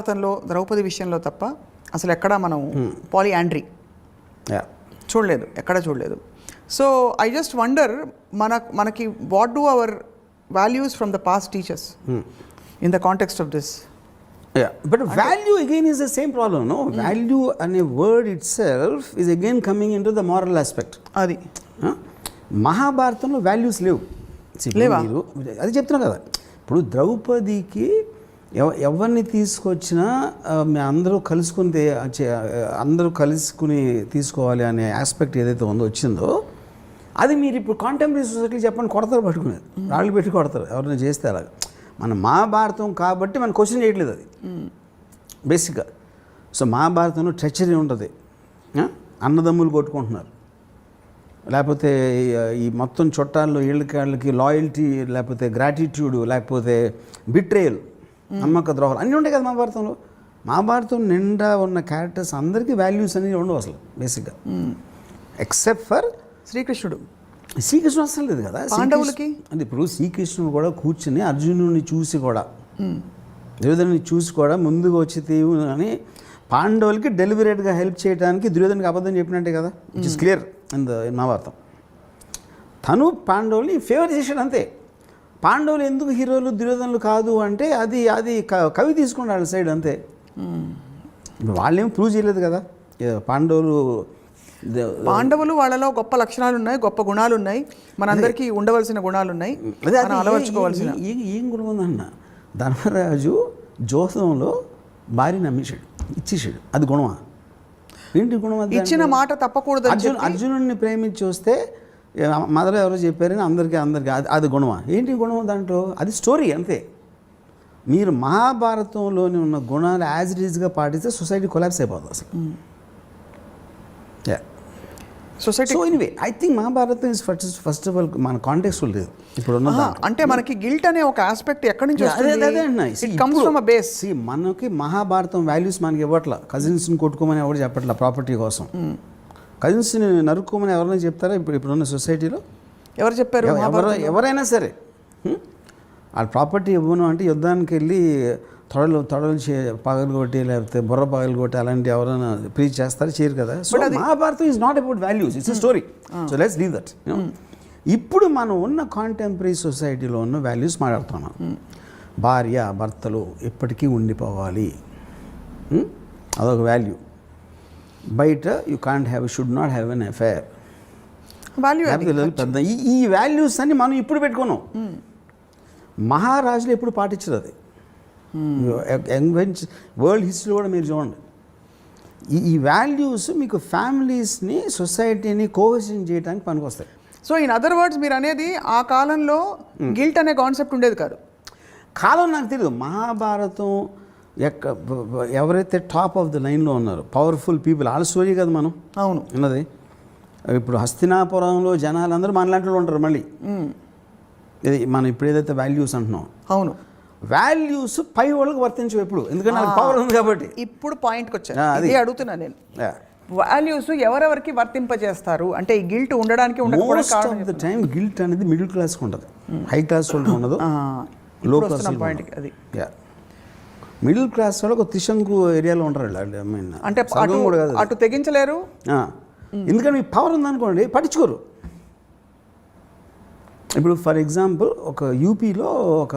భారతంలో ద్రౌపది విషయంలో తప్ప అసలు ఎక్కడా మనం పాలియాండ్రీ చూడలేదు, ఎక్కడ చూడలేదు. సో ఐ జస్ట్ వండర్ మనకి what do our values from the past teachers in the context of this? But value again is the same problem, no? Value and a word itself is again coming into the moral aspect. అది మహాభారతంలో values లేవు. మీరు అది చెప్తున్నా కదా, ఇప్పుడు ద్రౌపదికి ఎవరిని తీసుకొచ్చినా అందరూ కలుసుకుని తీసుకోవాలి అనే ఆస్పెక్ట్ ఏదైతే వచ్చిందో అది మీరు ఇప్పుడు కాంటెంపరీ సొసైటీలో చెప్పండి, కొడతారు, పట్టుకునేది రాళ్ళు పెట్టి కొడతారు ఎవరైనా చేస్తే. అలాగా మన మహాభారతం కాబట్టి మనం క్వశ్చన్ చేయట్లేదు అది బేసిక్గా. సో మహాభారతంలో ట్రెచరీ ఉంటుంది, అన్నదమ్ములు కొట్టుకుంటున్నారు, లేకపోతే ఈ మొత్తం చుట్టాల్లో వీళ్ళకి లాయల్టీ, లేకపోతే గ్రాటిట్యూడ్, లేకపోతే బిట్రేయల్, నమ్మక ద్రోహాలు అన్నీ ఉంటాయి కదా మహాభారతంలో. మహాభారతం నిండా ఉన్న క్యారెక్టర్స్ అందరికీ వాల్యూస్ అనేవి ఉండవు అసలు బేసిక్గా, ఎక్సెప్ట్ ఫర్ శ్రీకృష్ణుడు అసలు లేదు కదా పాండవులకి. అంటే ఇప్పుడు శ్రీకృష్ణుడు కూడా కూర్చుని అర్జునుడిని చూసి కూడా దుర్యోధనుని చూసి కూడా ముందుగా వచ్చి తీవు అని పాండవులకి డెలిబరేట్గా హెల్ప్ చేయడానికి దుర్యోధనికి అబద్ధం చెప్పినట్టే కదా, which is clear in Mahabharatam. తను పాండవుల్ని ఫేవర్ చేశాడు అంతే. పాండవులు ఎందుకు హీరోలు దుర్యోధనులు కాదు అంటే అది కవి తీసుకున్నాడు సైడ్ అంతే. వాళ్ళేం ప్రూవ్ చేయలేదు కదా పాండవులు వాళ్ళలో గొప్ప లక్షణాలు ఉన్నాయి, గొప్ప గుణాలు ఉన్నాయి, మనందరికీ ఉండవలసిన గుణాలు ఉన్నాయి, అలవర్చుకోవాల్సిన. ఏం గుణం ఉందన్న, ధర్మరాజు జోసంలో భార్యని నమ్మేశాడు, ఇచ్చేసాడు, అది గుణమా? ఏంటి గుణం? ఇచ్చిన మాట తప్పకూడదు. అర్జునుడిని ప్రేమించి వస్తే మదర్ ఎవరో చెప్పారని అందరికీ అది గుణమా? ఏంటి గుణం దాంట్లో? అది స్టోరీ అంతే. మీరు మహాభారతంలోని ఉన్న గుణాలు యాజ్ ఇట్ ఈజ్గా పాటిస్తే సొసైటీ కొలాప్స్ అయిపోతుంది అసలు. Society. So anyway I think Mahabharatam is first of all మన కాంటెక్స్ట్ లేదు ఇప్పుడు అంటే మనకి గిల్ట్ అనే ఒక ఆస్పెక్ట్ ఎక్కడి నుంచి వస్తుంది? మనకి మహాభారతం వాల్యూస్ మనకి ఇవ్వట్లా. కజిన్స్ని కొట్టుకోమని ఎవరు చెప్పట్లా ప్రాపర్టీ కోసం. కజిన్స్ని నరుక్కోమని ఎవరైనా చెప్తారా ఇప్పుడున్న సొసైటీలో? ఎవరు చెప్పారు? ఎవరైనా సరే వాళ్ళ ప్రాపర్టీ ఇవ్వను అంటే యుద్ధానికి వెళ్ళి తొడలు పగలు కొట్టి లేకపోతే బుర్ర పగలు కొట్టి అలాంటి ఎవరైనా ప్రీచ్ చేస్తారో చేయరు కదా. So Mahabharatam is not about values, it's a story. So let's leave that. ఇప్పుడు మనం ఉన్న కాంటెంపరీ సొసైటీలో ఉన్న వాల్యూస్ మాట్లాడుతున్నాం. భార్య భర్తలు ఎప్పటికీ ఉండిపోవాలి, అదొక వాల్యూ. బయట you should not have an affair పెద్ద ఈ వాల్యూస్ అన్ని మనం ఇప్పుడు పెట్టుకున్నాం. మహారాజులు ఎప్పుడు పాటించరు అది. వరల్డ్ హిస్టరీ కూడా మీరు చూడండి. ఈ వాల్యూస్ మీకు ఫ్యామిలీస్ని సొసైటీని కోహెషన్ చేయడానికి పనికొస్తాయి. సో ఇన్ అదర్ వర్డ్స్ మీరు అనేది ఆ కాలంలో గిల్ట్ అనే కాన్సెప్ట్ ఉండేది కాదు. కాలం నాకు తెలియదు. మహాభారతం ఎవరైతే టాప్ ఆఫ్ ద లైన్లో ఉన్నారో పవర్ఫుల్ పీపుల్ వాళ్ళ స్టోరీ కదా మనం అవును ఉన్నది. ఇప్పుడు హస్తినాపురంలో జనాలందరూ మనలాంటి ఉంటారు. మళ్ళీ ఇది మనం ఇప్పుడు ఏదైతే వాల్యూస్ అంటున్నాం, అవును వాల్యూస్ పై వాళ్ళకి వర్తించవు ఎప్పుడు, ఎందుకంటే నాకు పవర్ ఉంది కాబట్టి. ఇప్పుడు పాయింట్కి వచ్చాను, అది అడుగుతున్నా నేను. వాల్యూస్ ఎవరెవరికి వర్తింపజేస్తారు అంటే ఈ గిల్ట్ ఉండడానికి ఉండకపోవడం టైం గిల్ట్ అనేది మిడిల్ క్లాస్కి ఉంటుంది, హై క్లాస్ వాళ్ళకి ఉండదు, లో క్లాస్ పాయింట్కి. అది మిడిల్ క్లాస్ వాళ్ళు ఒక త్రిశంకు ఏరియాలో ఉంటారు. అంటే అటు తెగించలేరు, ఎందుకంటే మీ పవర్ ఉందనుకోండి పట్టించుకోరు. ఇప్పుడు ఫర్ ఎగ్జాంపుల్ ఒక యూపీలో ఒక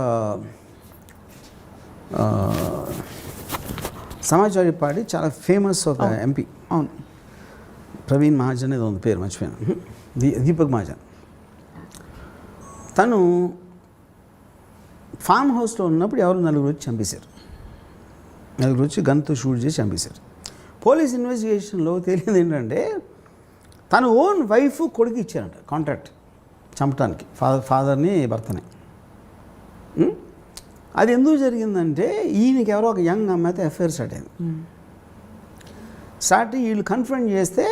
సమాజ్వాదీ పార్టీ చాలా ఫేమస్ ఒక ఎంపీ, అవును ప్రవీణ్ మహాజన్ ఏదో ఉంది పేరు మర్చిపోయాను, దీపక్ మహాజన్. తను ఫామ్ హౌస్లో ఉన్నప్పుడు ఎవరు నలుగురు వచ్చి చంపేశారు. నలుగురు వచ్చి గన్తో షూట్ చేసి చంపేశారు. పోలీస్ ఇన్వెస్టిగేషన్లో తెలియదు ఏంటంటే తను ఓన్ వైఫ్ కొడుకు ఇచ్చారంట కాంట్రాక్ట్ చంపడానికి, ఫాదర్ని భర్తని. అది ఎందుకు జరిగిందంటే ఈయనకి ఎవరో ఒక యంగ్ అమ్మాయితో ఎఫ్ఐఆర్ స్టార్ట్ అయింది. వీళ్ళు కన్ఫ్రంట్ చేస్తే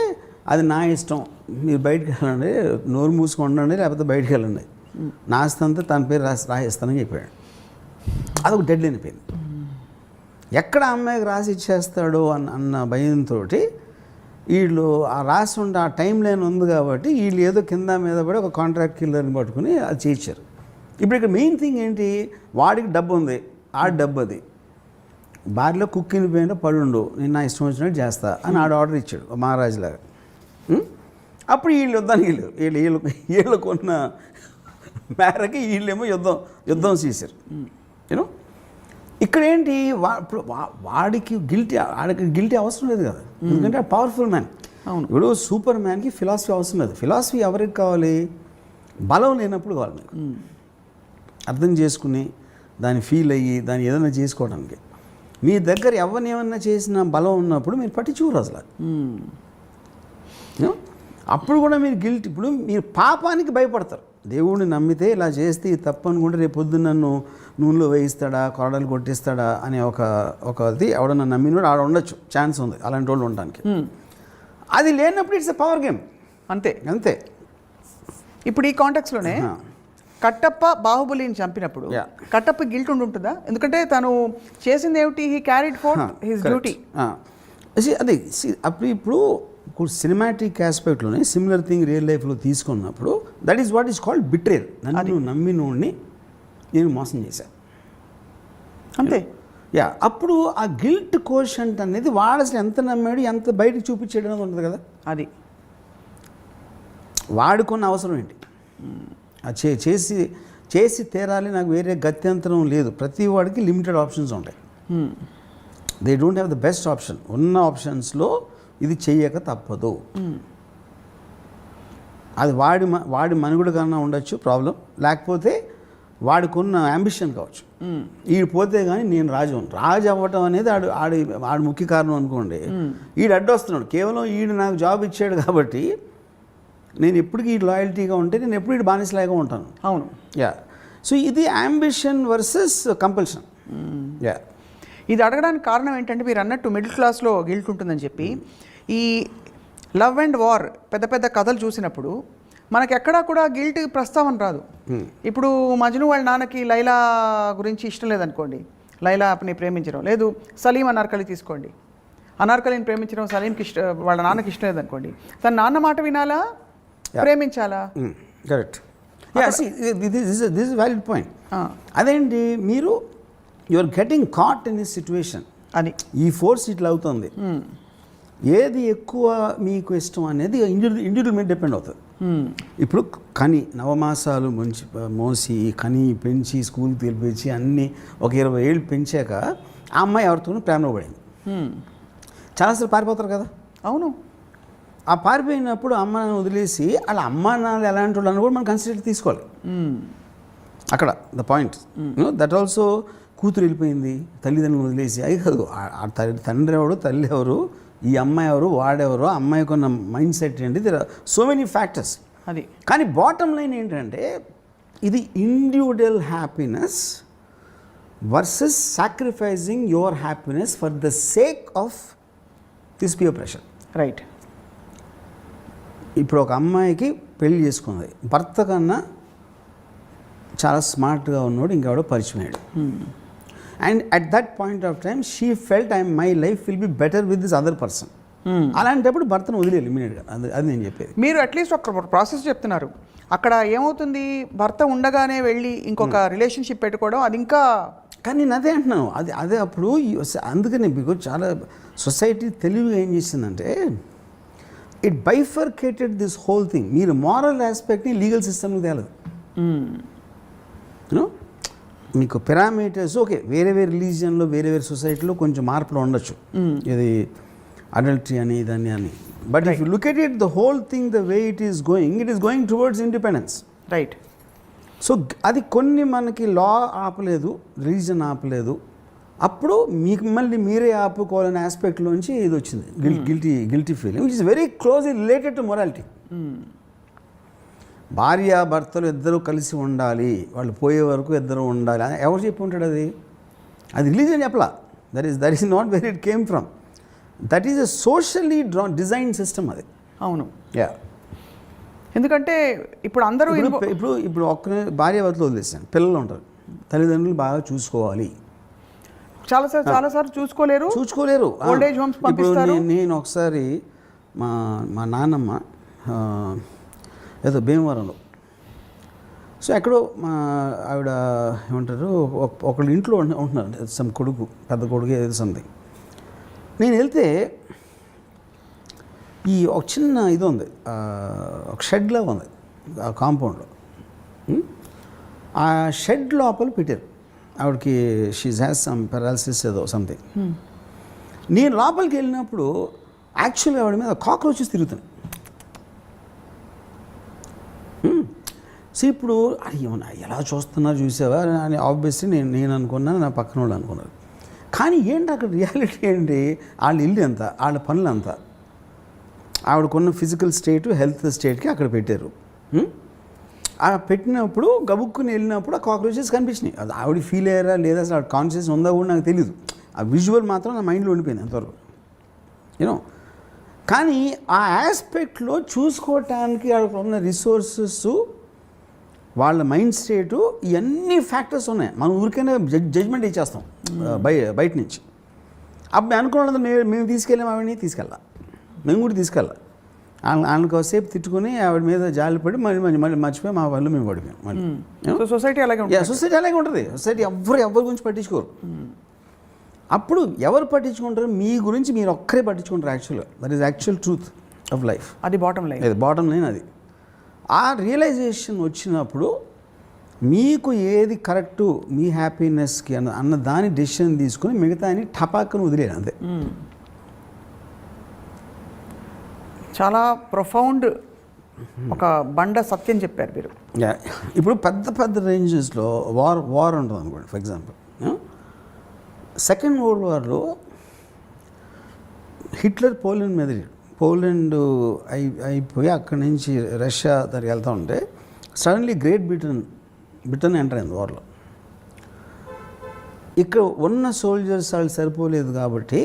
అది నా ఇష్టం, మీరు బయటకు వెళ్ళండి, నోరు మూసుకొని ఉండండి, లేకపోతే బయటకు వెళ్ళండి, నా ఆస్తంతా తన పేరు రాసిస్తానని చెప్పాడు. అదొక డెడ్ లైన్ అయిపోయింది. ఎక్కడ అమ్మాయికి రాసి ఇచ్చేస్తాడో అన్న భయంతో వీళ్ళు ఆ రాసి ఉండే ఆ టైం లైన్ ఉంది కాబట్టి వీళ్ళు ఏదో కింద మీద పడి ఒక కాంట్రాక్ట్ కిల్లర్ని పట్టుకుని అది చేయించారు. ఇప్పుడు ఇక్కడ మెయిన్ థింగ్ ఏంటి, వాడికి డబ్బు ఉంది, ఆ డబ్బు అది బార్లో కుక్కిని పోయినా పడుండు నేను నా ఇష్టం వచ్చినట్టు చేస్తా అని ఆడ ఆర్డర్ ఇచ్చాడు మహారాజులాగా. అప్పుడు వీళ్ళు యుద్ధానికి వీళ్ళకున్న మేరకి వీళ్ళేమో యుద్ధం చేశారు. యూనో ఇక్కడ ఏంటి వాడికి గిల్టీ అవసరం లేదు కదా, ఎందుకంటే పవర్ఫుల్ మ్యాన్. అవును, ఇప్పుడు సూపర్ మ్యాన్కి ఫిలాసఫీ అవసరం లేదు. ఫిలాసఫీ ఎవరికి కావాలి? బలం లేనప్పుడు కావాలి మీకు, అర్థం చేసుకుని దాన్ని ఫీల్ అయ్యి దాన్ని ఏదైనా చేసుకోవడానికి. మీ దగ్గర ఎవరినేమన్నా చేసిన బలం ఉన్నప్పుడు మీరు పట్టించుకోరు అసలు. అప్పుడు కూడా మీరు గిల్ట్, ఇప్పుడు మీరు పాపానికి భయపడతారు. దేవుడిని నమ్మితే ఇలా చేస్తే ఇది తప్పు అనుకుంటే రేపు పొద్దున్న నన్ను నూనెలో వేయిస్తాడా, కొరడాలు కొట్టిస్తాడా అనే ఒకది ఎవడన్నా నమ్మినోడు ఆడ ఉండొచ్చు, ఛాన్స్ ఉంది అలాంటి వాళ్ళు ఉండడానికి. అది లేనప్పుడు ఇట్స్ ఎ పవర్ గేమ్. అంతే అంతే. ఇప్పుడు ఈ కాంటెక్స్లోనే కట్టప్ప బాహుబలిని చంపినప్పుడు కట్టప్ప గిల్ట్ ఉంటుందా? ఎందుకంటే తను చేసింది ఏమిటి? He carried fourth his duty. అదే ఇప్పుడు సినిమాటిక్ ఆస్పెక్ట్లోనే సిమిలర్ థింగ్ రియల్ లైఫ్లో తీసుకున్నప్పుడు that is what is called betrayal. నన్ను నమ్మినోడిని నేను మోసం చేశాను, అంతే. అప్పుడు ఆ గిల్ట్ కోషంట్ అనేది వాడు అసలు ఎంత నమ్మాడు, ఎంత బయటకు చూపించాడు అనేది ఉంటుంది కదా. అది వాడుకున్న అవసరం ఏంటి? చేసి తీరాలి, నాకు వేరే గత్యంతరం లేదు. ప్రతి వాడికి లిమిటెడ్ ఆప్షన్స్ ఉంటాయి. They don't have the best option. ఉన్న ఆప్షన్స్లో ఇది చెయ్యక తప్పదు. అది వాడి మనుగడ కన్నా ఉండొచ్చు ప్రాబ్లం, లేకపోతే వాడికున్న అంబిషన్ కావచ్చు. ఈడు పోతే కానీ నేను రాజు అవ్వటం అనేది ఆడు ముఖ్య కారణం అనుకోండి. ఈడు అడ్డొస్తున్నాడు, కేవలం ఈడు నాకు జాబ్ ఇచ్చాడు కాబట్టి నేను ఎప్పటికీ ఈ లాయల్టీగా ఉంటే నేను ఎప్పుడు ఇటు బానిసలాగా ఉంటాను. అవును. సో ఇది అంబిషన్ వర్సెస్ కంపల్షన్. ఇది అడగడానికి కారణం ఏంటంటే మీరు అన్నట్టు మిడిల్ క్లాస్లో గిల్ట్ ఉంటుందని చెప్పి ఈ లవ్ అండ్ వార్ పెద్ద పెద్ద కథలు చూసినప్పుడు మనకి ఎక్కడా కూడా గిల్ట్ ప్రస్తావన రాదు. ఇప్పుడు మజ్ను వాళ్ళ నాన్నకి లైలా గురించి ఇష్టం లేదనుకోండి, లైలాని ప్రేమించడం లేదు. సలీం అనార్కలి తీసుకోండి, అనార్కలిని ప్రేమించడం సలీంకి వాళ్ళ నాన్నకి ఇష్టం లేదనుకోండి, తన నాన్న మాట వినాలా, ప్రేమించాలా? Correct. This is valid point. అదేంటి, మీరు your getting caught in this situation అని ఈ ఫోర్స్ ఇట్లా అవుతుంది. ఏది ఎక్కువ మీకు ఇష్టం అనేది ఇండివిజువల్ మీద డిపెండ్ అవుతుంది. ఇప్పుడు నవమాసాలు మోసి పెంచి స్కూల్కి తెలిపించి అన్నీ ఒక 20 ఏళ్ళు పెంచాక ఆ అమ్మాయి ఎవరితోనూ ప్రేమలో పడింది. చాలాసార్లు పారిపోతారు కదా. అవును. ఆ పారిపోయినప్పుడు అమ్మ నాన్న వదిలేసి వాళ్ళ అమ్మా నాన్నలు ఎలాంటి వాళ్ళు అని కూడా మనం కన్సిడర్ తీసుకోవాలి. అక్కడ ద పాయింట్ దట్ ఆల్సో. కూతురు వెళ్ళిపోయింది, తల్లిదండ్రులు వదిలేసి అది కాదు. తండ్రి ఎవరు, తల్లి ఎవరు, ఈ అమ్మాయి ఎవరు, వాడెవరు, అమ్మాయికి ఉన్న మైండ్ సెట్ ఏంటి, there are so many factors. అది కానీ బాటమ్ లైన్ ఏంటంటే ఇది individual happiness versus sacrificing your happiness for the sake of this peer pressure. Right. ఇప్పుడు ఒక అమ్మాయికి పెళ్లి చేసుకుంది, భర్త కన్నా చాలా స్మార్ట్గా ఉన్నాడు ఇంకెవడో పరిచయం అయ్యాడు. And at that point of time she felt my life will be better with this other person. అలాంటప్పుడు భర్తను వదిలేదు ఇమీడియట్గా. అది నేను చెప్పేది. మీరు అట్లీస్ట్ ఒక ప్రాసెస్ చెప్తున్నారు. అక్కడ ఏమవుతుంది, భర్త ఉండగానే వెళ్ళి ఇంకొక రిలేషన్షిప్ పెట్టుకోవడం అది ఇంకా. కానీ నేను అదే అంటున్నాను, అదే అప్పుడు అందుకని మీకు చాలా సొసైటీ తెలివిగా ఏం చేసిందంటే it bifurcated this whole thing. మీరు మారల్ ఆస్పెక్ట్ని లీగల్ సిస్టమ్కి తేలదు. మీకు పారామీటర్స్ ఓకే, వేరే రిలీజియన్లో వేరే సొసైటీలో కొంచెం మార్పులు ఉండొచ్చు, ఇది అడల్టరీ అని ఇదని అని. But if you look at it the whole thing the way it is going towards independence. Right. So అది కొన్ని మనకి లా ఆపలేదు, రిలీజన్ ఆపలేదు. అప్పుడు మళ్ళీ మీరే ఆపుకోవాలనే ఆస్పెక్ట్లోంచి ఇది వచ్చింది, guilty feeling which is very closely related to morality. భార్య భర్తలు ఇద్దరు కలిసి ఉండాలి, వాళ్ళు పోయే వరకు ఇద్దరు ఉండాలి అని ఎవరు చెప్పి ఉంటాడు? అది రిలీజన్ చెప్పలా. That is not where it came from. That is a socially design system అది. అవును. ఎందుకంటే ఇప్పుడు అందరూ ఇప్పుడు ఒక్క భార్య భర్తలు వదిలేసాను, పిల్లలు ఉంటారు, తల్లిదండ్రులు బాగా చూసుకోవాలి. చాలాసార్లు చూసుకోలేరు. ఓల్డ్ ఏజ్ హోమ్స్ పంపిస్తారు. నేను ఒకసారి మా నాన్నమ్మ ఏదో భీమవరంలో సో ఎక్కడో మా ఆవిడ ఏమంటారు ఒకళ్ళ ఇంట్లో ఉంటున్నారు సమ్ కొడుకు, పెద్ద కొడుకు ఏదో సంథింగ్. నేను వెళ్తే ఈ ఒక చిన్న ఇది ఉంది, ఒక షెడ్లా ఉంది ఆ కాంపౌండ్లో. ఆ షెడ్ లోపల పెట్టారు ఆవిడకి. షీజ్ హ్యాస్ సమ్ పెరాలసిస్ ఏదో సంథింగ్. నేను లోపలికి వెళ్ళినప్పుడు యాక్చువల్గా ఆవిడ మీద కాక్రోచెస్ తిరుగుతున్నాయి. సో ఇప్పుడు అది ఏమన్నా ఎలా చూస్తున్నారు చూసావా అని ఆబ్వియస్లీ నేను అనుకున్నాను, నా పక్కన వాళ్ళు అనుకున్నారు. కానీ ఏంటి అక్కడ రియాలిటీ ఏంటి, వాళ్ళ ఇల్లు ఎంత, వాళ్ళ పనులు అంత, ఆవిడకున్న ఫిజికల్ స్టేట్ హెల్త్ స్టేట్కి అక్కడ పెట్టారు. ఆ పెట్టినప్పుడు గబుక్కుని వెళ్ళినప్పుడు ఆ కాక్రోచెస్ కనిపించినాయి. అది ఆవిడ ఫీల్ అయ్యారా లేదా, అసలు ఆవిడ కాన్షియస్ ఉందా కూడా నాకు తెలీదు. ఆ విజువల్ మాత్రం నా మైండ్లో ఉండిపోయింది అంతవరకు, యూనో. కానీ ఆ ఆస్పెక్ట్లో చూసుకోవటానికి అక్కడ ఉన్న రిసోర్సెస్, వాళ్ళ మైండ్ స్టేటు, ఇవన్నీ ఫ్యాక్టర్స్ ఉన్నాయి. మనం ఊరికైనా జడ్జ్మెంట్ ఇచ్చేస్తాం బయట నుంచి. అప్పుడు అనుకున్నది మేము తీసుకెళ్ళాం, ఆవిడని మేము కూడా తీసుకెళ్ళాలి. వాళ్ళని కాసేపు తిట్టుకుని ఆవిడ మీద జాలిపడి మళ్ళీ మర్చిపోయి మా వాళ్ళు మేము పడిపోయాం మళ్ళీ. సొసైటీ అలాగే ఉంటుంది. సొసైటీ ఎవరి గురించి పట్టించుకోరు. అప్పుడు ఎవరు పట్టించుకుంటారు, మీ గురించి మీరు ఒక్కరే పట్టించుకుంటారు. యాక్చువల్గా that is actual truth of life. అది బాటమ్ లైన్ అది. ఆ రియలైజేషన్ వచ్చినప్పుడు మీకు ఏది కరెక్టు మీ హ్యాపీనెస్కి అన్న దాని డెసిషన్ తీసుకుని మిగతా అని టపాక్కను వదిలేను అంతే. చాలా ప్రొఫౌండ్ ఒక బండ సత్యం చెప్పారు మీరు. ఇప్పుడు పెద్ద రేంజెస్లో వార్ ఉంటుంది అనుకోండి. ఫర్ ఎగ్జాంపుల్ సెకండ్ వరల్డ్ వార్లో హిట్లర్ పోలాండ్ అయిపోయి అక్కడి నుంచి రష్యా దగ్గరికి వెళ్తూ ఉంటే సడన్లీ గ్రేట్ బ్రిటన్ ఎంటర్ అయింది వార్లో. ఇక్కడ ఉన్న సోల్జర్స్ వాళ్ళు సరిపోలేదు కాబట్టి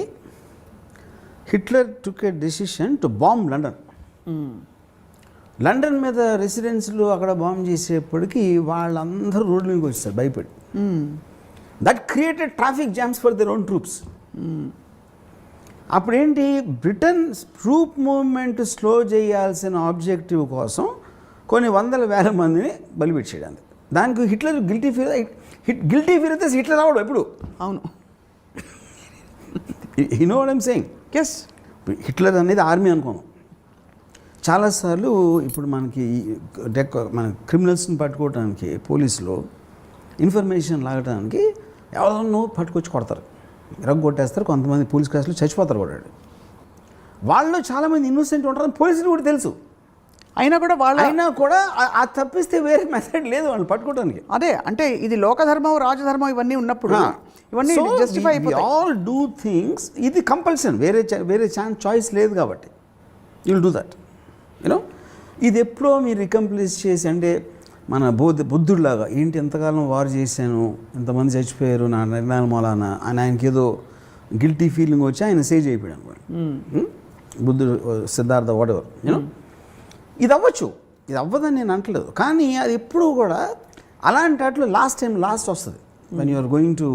Hitler took A decision to bomb London మీద రెసిడెన్స్లు అక్కడ బాంబ్ చేసేప్పటికీ వాళ్ళందరూ రోడ్ల మీదకి వచ్చేస్తారు భయపడి. That created traffic jams for their own troops. అప్పుడేంటి, బ్రిటన్ ట్రూప్ మూవ్మెంట్ స్లో చేయాల్సిన ఆబ్జెక్టివ్ కోసం కొన్ని వందల వేల మందిని బలిపెట్టేయడానికి. దానికి హిట్లర్ గిల్టీ ఫీల్ అయితే హిట్లర్ అవడం ఎప్పుడు. అవును, you know what I'm saying. Yes, Hitler అనేది ఆర్మీ అనుకోను. చాలాసార్లు ఇప్పుడు మన క్రిమినల్స్ని పట్టుకోవడానికి పోలీసులు ఇన్ఫర్మేషన్ లాగడానికి ఎవరో పట్టుకొచ్చి కొడతారు, కొట్టేస్తారు. కొంతమంది పోలీస్ కేసులు చచ్చిపోతారు కూడా. వాళ్ళు చాలామంది ఇన్నోసెంట్ ఉంటారని పోలీసులు కూడా తెలుసు. అయినా కూడా ఆ తప్పిస్తే వేరే మెథడ్ లేదు వాళ్ళు పట్టుకోవడానికి. అదే అంటే ఇది లోకధర్మం రాజధర్మం ఇవన్నీ ఉన్నప్పుడు ఇవన్నీ జస్టిఫై అయిపోతాయి. ఆల్ డూ థింగ్స్, ఇది కంపల్సరీ, వేరే చాయిస్ లేదు కాబట్టి you will do that, you know. ఇది ఎప్పుడో మీరు రికంప్లీస్ చేసి, అంటే మన బుద్ధుడిలాగా ఏంటి ఎంతకాలం వార్ చేశాను, ఎంతమంది చచ్చిపోయారు నా నిర్ణయాల మూలాన అని ఆయనకి ఏదో గిల్టీ ఫీలింగ్ వచ్చి ఆయన సేజ్ అయిపోయాడు అనుకోండి. బుద్ధుడు, సిద్ధార్థ, వాటెవర్, యూనో. ఇది అవ్వదని నేను అంటలేదు. కానీ అది ఎప్పుడూ కూడా అలాంటి లాస్ట్ వస్తుంది when you are going to